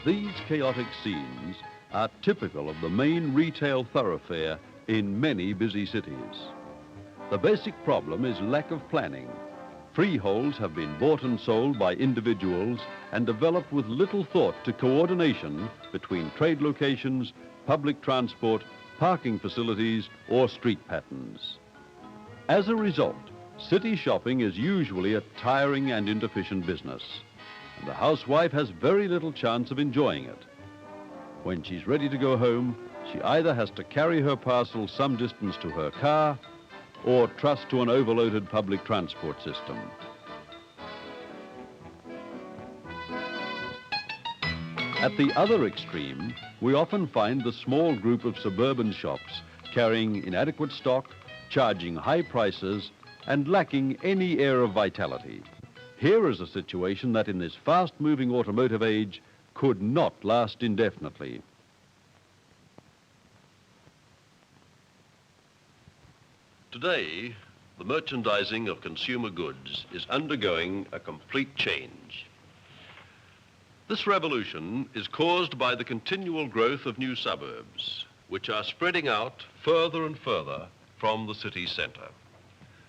These chaotic scenes are typical of the main retail thoroughfare in many busy cities. The basic problem is lack of planning. Freeholds have been bought and sold by individuals and developed with little thought to coordination between trade locations, public transport, parking facilities, or street patterns. As a result, city shopping is usually a tiring and inefficient business, and the housewife has very little chance of enjoying it. When she's ready to go home, she either has to carry her parcel some distance to her car or trust to an overloaded public transport system. At the other extreme, we often find the small group of suburban shops carrying inadequate stock, charging high prices, and lacking any air of vitality. Here is a situation that in this fast-moving automotive age could not last indefinitely. Today, the merchandising of consumer goods is undergoing a complete change. This revolution is caused by the continual growth of new suburbs, which are spreading out further and further from the city centre.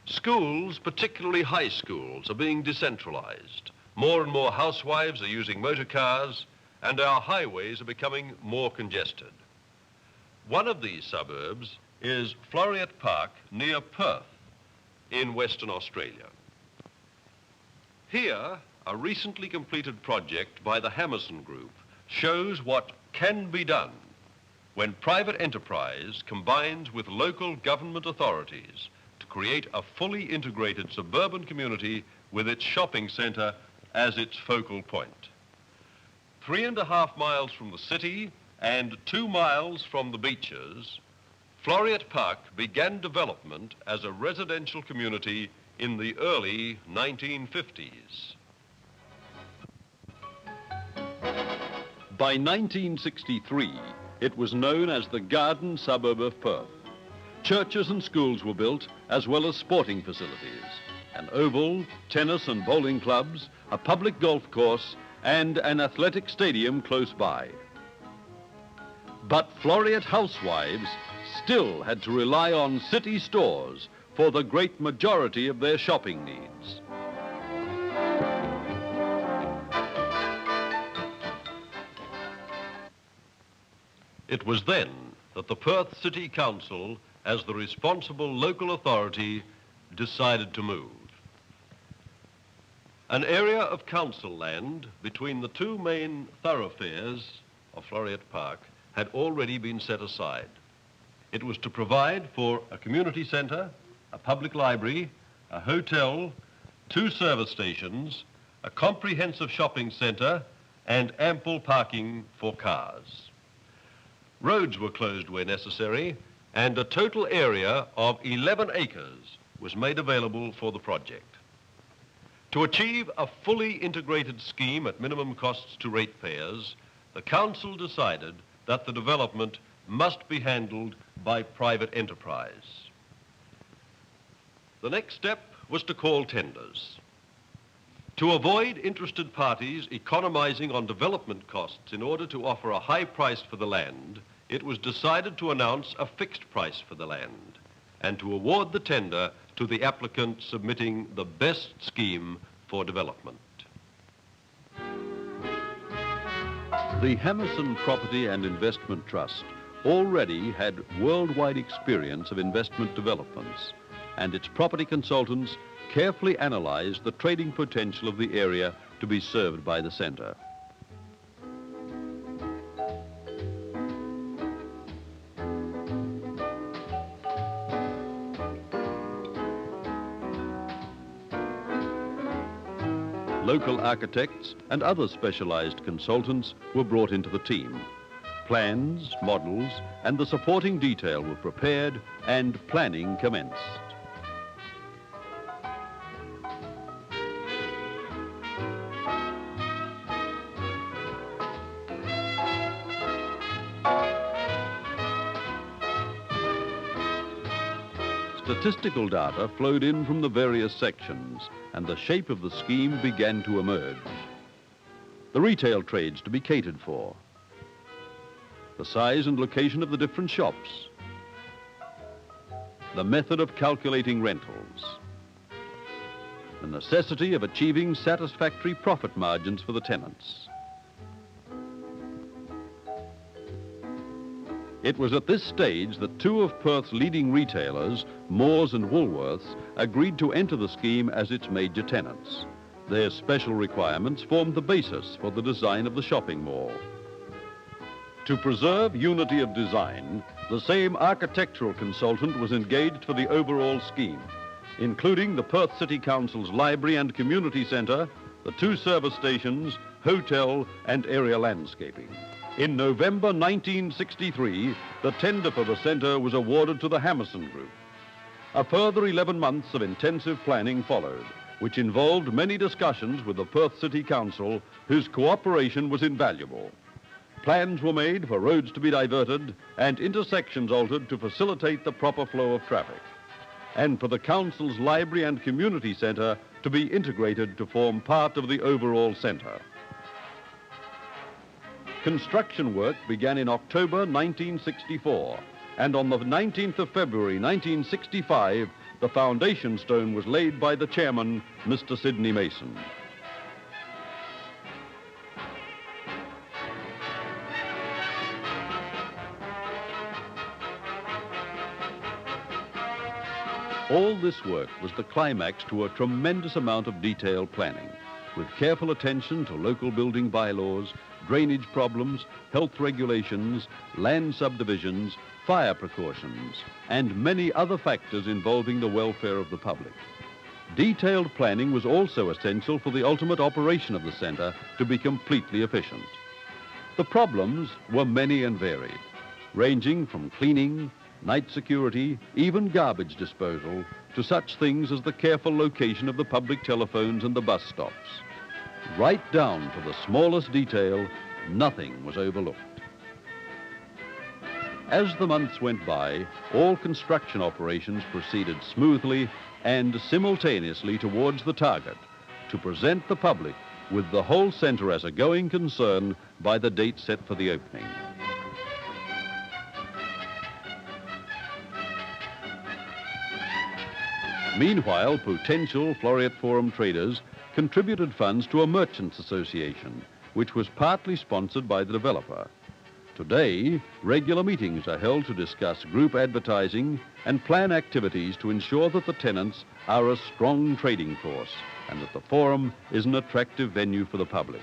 Schools, particularly high schools, are being decentralized. More and more housewives are using motor cars, and our highways are becoming more congested. One of these suburbs is Floreat Park near Perth in Western Australia. Here, a recently completed project by the Hammerson Group shows what can be done when private enterprise combines with local government authorities to create a fully integrated suburban community with its shopping centre as its focal point. 3.5 miles from the city and 2 miles from the beaches, Floreat Park began development as a residential community in the early 1950s. By 1963, it was known as the Garden Suburb of Perth. Churches and schools were built, as well as sporting facilities, an oval, tennis and bowling clubs, a public golf course, and an athletic stadium close by. But Floreat housewives still had to rely on city stores for the great majority of their shopping needs. It was then that the Perth City Council, as the responsible local authority, decided to move. An area of council land between the two main thoroughfares of Floreat Park had already been set aside. It was to provide for a community centre, a public library, a hotel, 2 service stations, a comprehensive shopping centre, and ample parking for cars. Roads were closed where necessary, and a total area of 11 acres was made available for the project. To achieve a fully integrated scheme at minimum costs to ratepayers, the council decided that the development must be handled by private enterprise. The next step was to call tenders. To avoid interested parties economizing on development costs in order to offer a high price for the land, it was decided to announce a fixed price for the land and to award the tender to the applicant submitting the best scheme for development. The Hammerson Property and Investment Trust already had worldwide experience of investment developments, and its property consultants carefully analyzed the trading potential of the area to be served by the centre. Local architects and other specialized consultants were brought into the team. Plans, models, and the supporting detail were prepared and planning commenced. Statistical data flowed in from the various sections, and the shape of the scheme began to emerge. the retail trades to be catered for, the size and location of the different shops, the method of calculating rentals, the necessity of achieving satisfactory profit margins for the tenants. It was at this stage that two of Perth's leading retailers, Moores and Woolworths, agreed to enter the scheme as its major tenants. Their special requirements formed the basis for the design of the shopping mall. To preserve unity of design, the same architectural consultant was engaged for the overall scheme, including the Perth City Council's library and community centre, the two service stations, hotel and area landscaping. In November 1963, the tender for the centre was awarded to the Hammerson Group. A further 11 months of intensive planning followed, which involved many discussions with the Perth City Council, whose cooperation was invaluable. Plans were made for roads to be diverted and intersections altered to facilitate the proper flow of traffic, and for the Council's library and community centre to be integrated to form part of the overall centre. Construction work began in October 1964, and on the 19th of February 1965, the foundation stone was laid by the chairman, Mr. Sidney Mason. All this work was the climax to a tremendous amount of detailed planning, with careful attention to local building bylaws, drainage problems, health regulations, land subdivisions, fire precautions, and many other factors involving the welfare of the public. Detailed planning was also essential for the ultimate operation of the centre to be completely efficient. The problems were many and varied, ranging from cleaning, night security, even garbage disposal, to such things as the careful location of the public telephones and the bus stops. Right down to the smallest detail, nothing was overlooked. As the months went by, all construction operations proceeded smoothly and simultaneously towards the target, to present the public with the whole centre as a going concern by the date set for the opening. Meanwhile, potential Floreat Forum traders contributed funds to a merchants' association, which was partly sponsored by the developer. Today, regular meetings are held to discuss group advertising and plan activities to ensure that the tenants are a strong trading force and that the forum is an attractive venue for the public.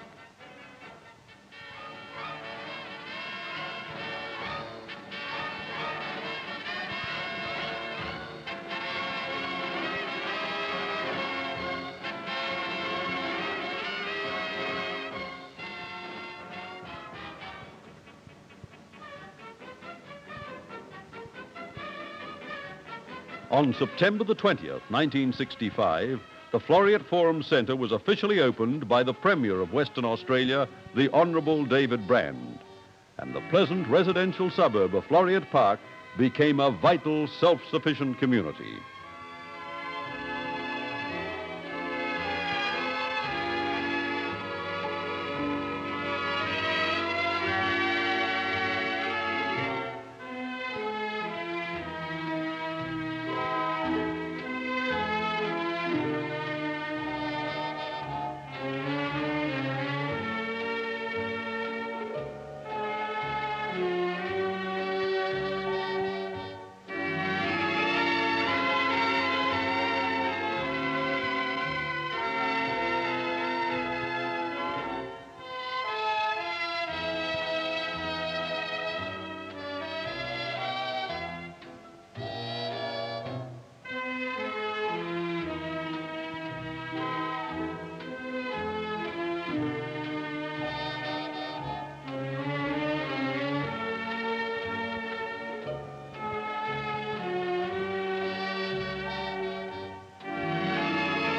On September the 20th, 1965, the Floreat Forum Centre was officially opened by the Premier of Western Australia, the Honourable David Brand, and the pleasant residential suburb of Floreat Park became a vital, self-sufficient community.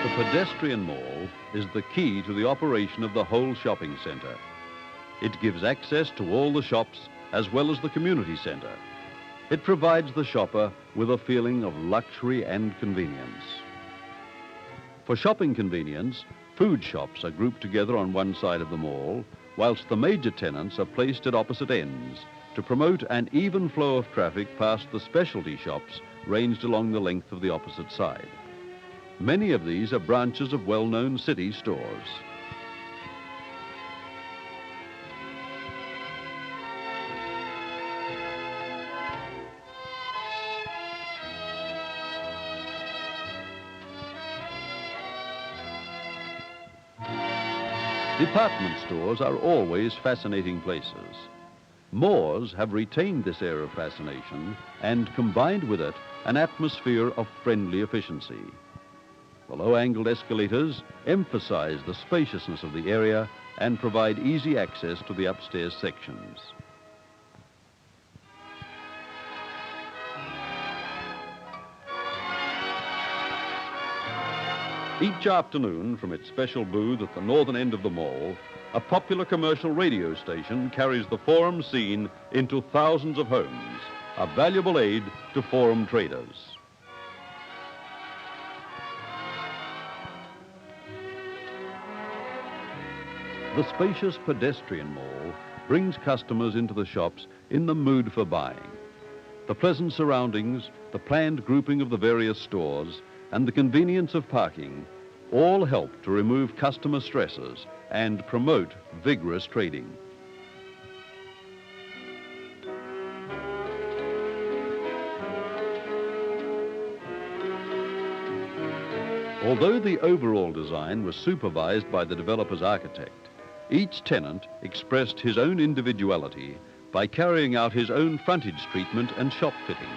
The pedestrian mall is the key to the operation of the whole shopping centre. It gives access to all the shops as well as the community centre. It provides the shopper with a feeling of luxury and convenience. For shopping convenience, Food shops are grouped together on one side of the mall, whilst the major tenants are placed at opposite ends to promote an even flow of traffic past the specialty shops ranged along the length of the opposite side. Many of these are branches of well-known city stores. Department stores are always fascinating places. Moors have retained this air of fascination and combined with it an atmosphere of friendly efficiency. The low-angled escalators emphasize the spaciousness of the area and provide easy access to the upstairs sections. Each afternoon, from its special booth at the northern end of the mall, a popular commercial radio station carries the Forum scene into thousands of homes, a valuable aid to Forum traders. The spacious pedestrian mall brings customers into the shops in the mood for buying. The pleasant surroundings, the planned grouping of the various stores, and the convenience of parking all help to remove customer stresses and promote vigorous trading. Although the overall design was supervised by the developer's architect, each tenant expressed his own individuality by carrying out his own frontage treatment and shop fitting.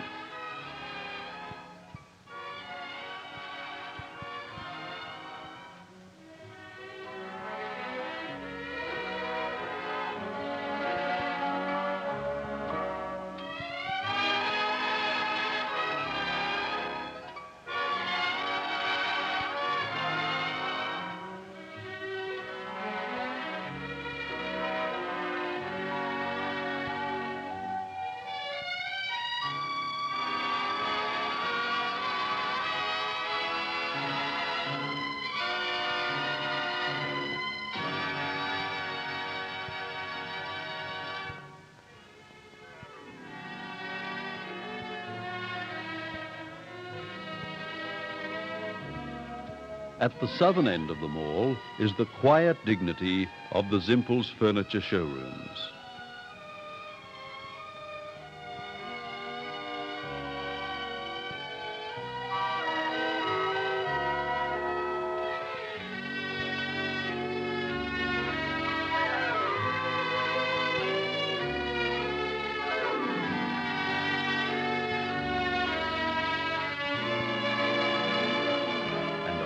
At the southern end of the mall is the quiet dignity of the Zimpel's furniture showrooms.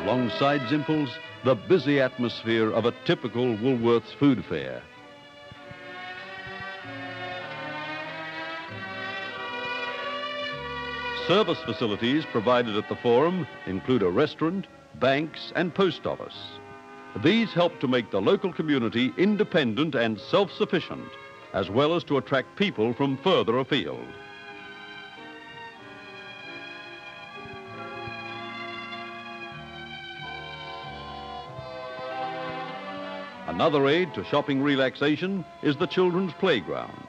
Alongside Zimpel's, the busy atmosphere of a typical Woolworths food fair. Service facilities provided at the Forum include a restaurant, banks, and post office. These help to make the local community independent and self-sufficient, as well as to attract people from further afield. Another aid to shopping relaxation is the children's playground.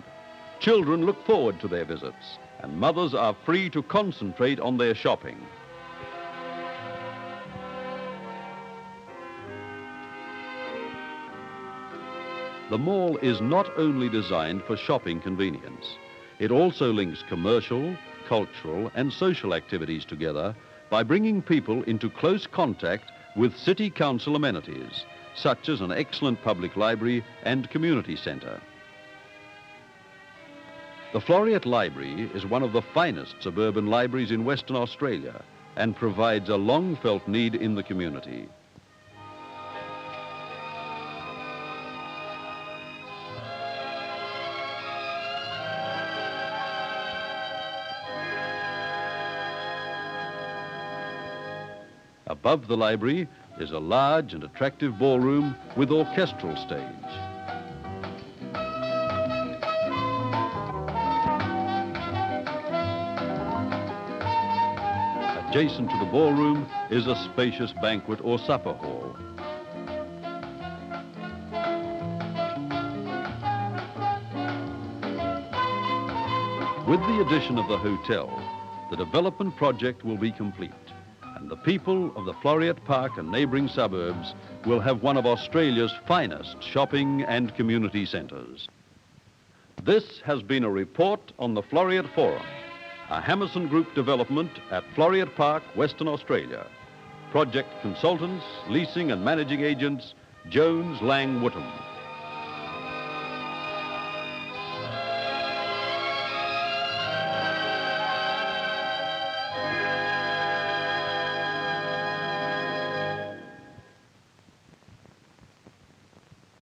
Children look forward to their visits, and mothers are free to concentrate on their shopping. The mall is not only designed for shopping convenience, it also links commercial, cultural, and social activities together by bringing people into close contact with city council amenities, such as an excellent public library and community centre. The Floreat Library is one of the finest suburban libraries in Western Australia and provides a long-felt need in the community. Above the library is a large and attractive ballroom with orchestral stage. Adjacent to the ballroom is a spacious banquet or supper hall. With the addition of the hotel, the development project will be complete, and the people of the Floreat Park and neighbouring suburbs will have one of Australia's finest shopping and community centres. This has been a report on the Floreat Forum, a Hammerson Group development at Floreat Park, Western Australia. Project consultants, leasing and managing agents, Jones Lang Wootton.